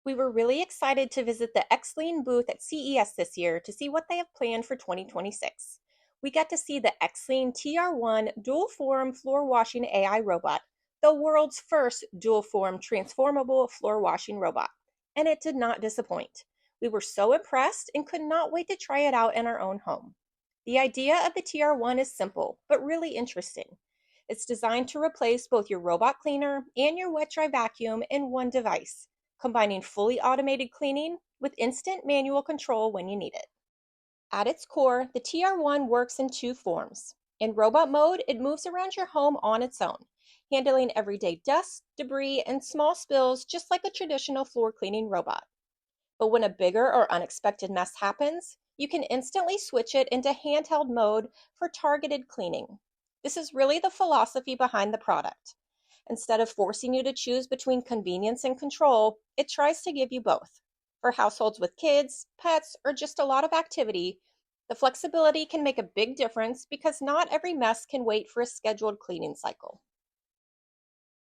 We were really excited to visit the Xlean booth at CES this year to see what they have planned for 2026. We got to see the Xlean TR1 dual form floor washing AI robot, the world's first dual form transformable floor washing robot, and it did not disappoint. We were so impressed and could not wait to try it out in our own home. The idea of the TR1 is simple, but really interesting. It's designed to replace both your robot cleaner and your wet dry vacuum in one device, combining fully automated cleaning with instant manual control when you need it. At its core, the TR1 works in two forms. In robot mode, it moves around your home on its own, handling everyday dust, debris, and small spills just like a traditional floor cleaning robot. But when a bigger or unexpected mess happens, you can instantly switch it into handheld mode for targeted cleaning. This is really the philosophy behind the product. Instead of forcing you to choose between convenience and control, it tries to give you both. For households with kids, pets, or just a lot of activity, the flexibility can make a big difference because not every mess can wait for a scheduled cleaning cycle.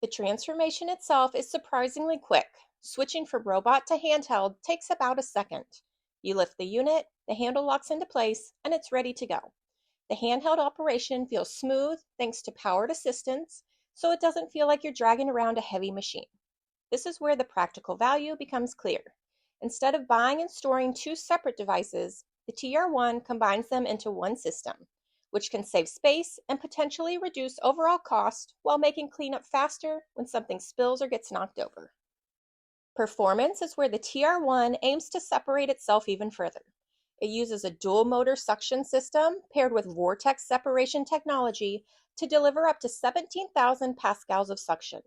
The transformation itself is surprisingly quick. Switching from robot to handheld takes about a second. You lift the unit, the handle locks into place, and it's ready to go. The handheld operation feels smooth thanks to powered assistance, so it doesn't feel like you're dragging around a heavy machine. This is where the practical value becomes clear. Instead of buying and storing two separate devices, the TR1 combines them into one system, which can save space and potentially reduce overall cost while making cleanup faster when something spills or gets knocked over. Performance is where the TR1 aims to separate itself even further. It uses a dual motor suction system paired with vortex separation technology to deliver up to 17,000 pascals of suction.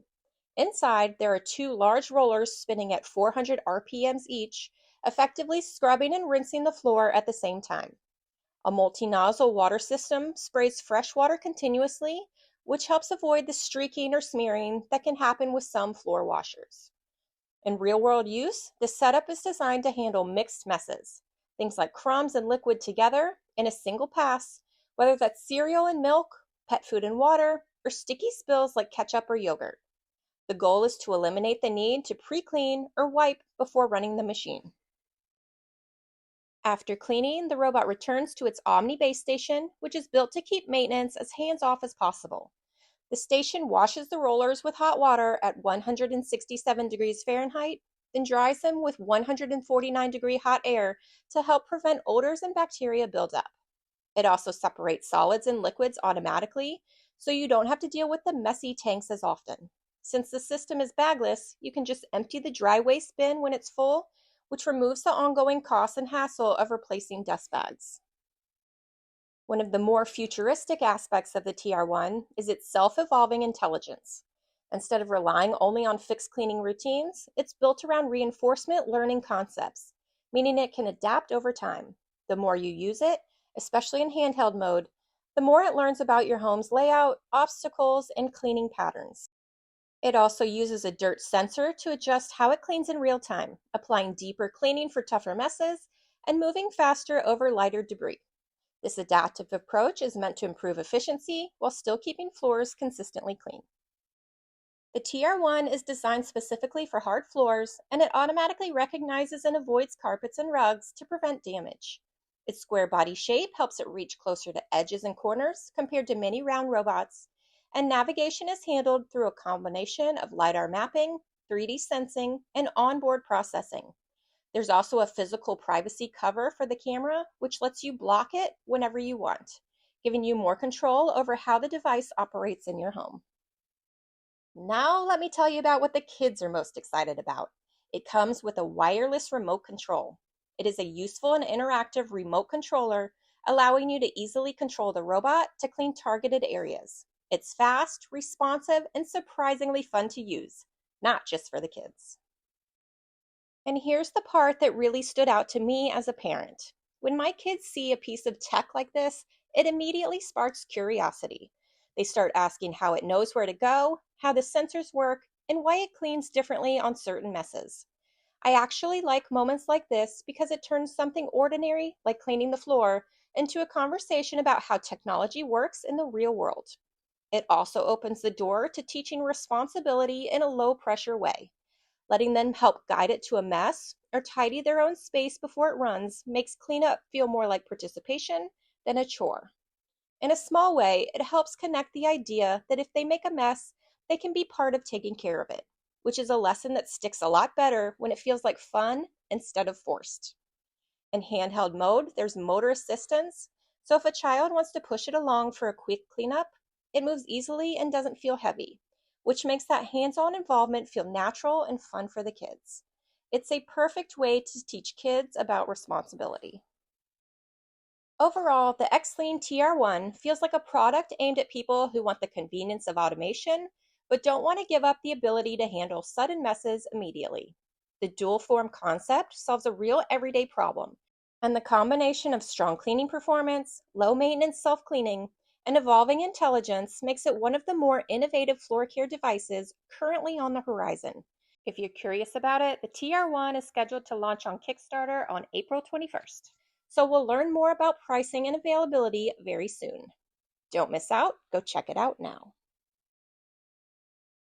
Inside, there are two large rollers spinning at 400 RPMs each, effectively scrubbing and rinsing the floor at the same time. A multi-nozzle water system sprays fresh water continuously, which helps avoid the streaking or smearing that can happen with some floor washers. In real-world use, this setup is designed to handle mixed messes, things like crumbs and liquid together in a single pass, whether that's cereal and milk, pet food and water, or sticky spills like ketchup or yogurt. The goal is to eliminate the need to pre-clean or wipe before running the machine. After cleaning, the robot returns to its Omni base station, which is built to keep maintenance as hands-off as possible. The station washes the rollers with hot water at 167 degrees Fahrenheit, then dries them with 149-degree hot air to help prevent odors and bacteria buildup. It also separates solids and liquids automatically, so you don't have to deal with the messy tanks as often. Since the system is bagless, you can just empty the dry waste bin when it's full, which removes the ongoing cost and hassle of replacing dust bags. One of the more futuristic aspects of the TR1 is its self-evolving intelligence. Instead of relying only on fixed cleaning routines, it's built around reinforcement learning concepts, meaning it can adapt over time. The more you use it, especially in handheld mode, the more it learns about your home's layout, obstacles, and cleaning patterns. It also uses a dirt sensor to adjust how it cleans in real time, applying deeper cleaning for tougher messes and moving faster over lighter debris. This adaptive approach is meant to improve efficiency while still keeping floors consistently clean. The TR1 is designed specifically for hard floors, and it automatically recognizes and avoids carpets and rugs to prevent damage. Its square body shape helps it reach closer to edges and corners compared to many round robots, and navigation is handled through a combination of LiDAR mapping, 3D sensing, and onboard processing. There's also a physical privacy cover for the camera, which lets you block it whenever you want, giving you more control over how the device operates in your home. Now let me tell you about what the kids are most excited about. It comes with a wireless remote control. It is a useful and interactive remote controller, allowing you to easily control the robot to clean targeted areas. It's fast, responsive, and surprisingly fun to use, not just for the kids. And here's the part that really stood out to me as a parent. When my kids see a piece of tech like this, it immediately sparks curiosity. They start asking how it knows where to go, how the sensors work, and why it cleans differently on certain messes. I actually like moments like this because it turns something ordinary, like cleaning the floor, into a conversation about how technology works in the real world. It also opens the door to teaching responsibility in a low-pressure way. Letting them help guide it to a mess or tidy their own space before it runs makes cleanup feel more like participation than a chore. In a small way, it helps connect the idea that if they make a mess, they can be part of taking care of it, which is a lesson that sticks a lot better when it feels like fun instead of forced. In handheld mode, there's motor assistance, so if a child wants to push it along for a quick cleanup, it moves easily and doesn't feel heavy, which makes that hands-on involvement feel natural and fun for the kids. It's a perfect way to teach kids about responsibility. Overall, the Xlean TR1 feels like a product aimed at people who want the convenience of automation, but don't want to give up the ability to handle sudden messes immediately. The dual form concept solves a real everyday problem, and the combination of strong cleaning performance, low maintenance self cleaning, and evolving intelligence makes it one of the more innovative floor care devices currently on the horizon. If you're curious about it, the TR1 is scheduled to launch on Kickstarter on April 21st. So we'll learn more about pricing and availability very soon. Don't miss out, go check it out now.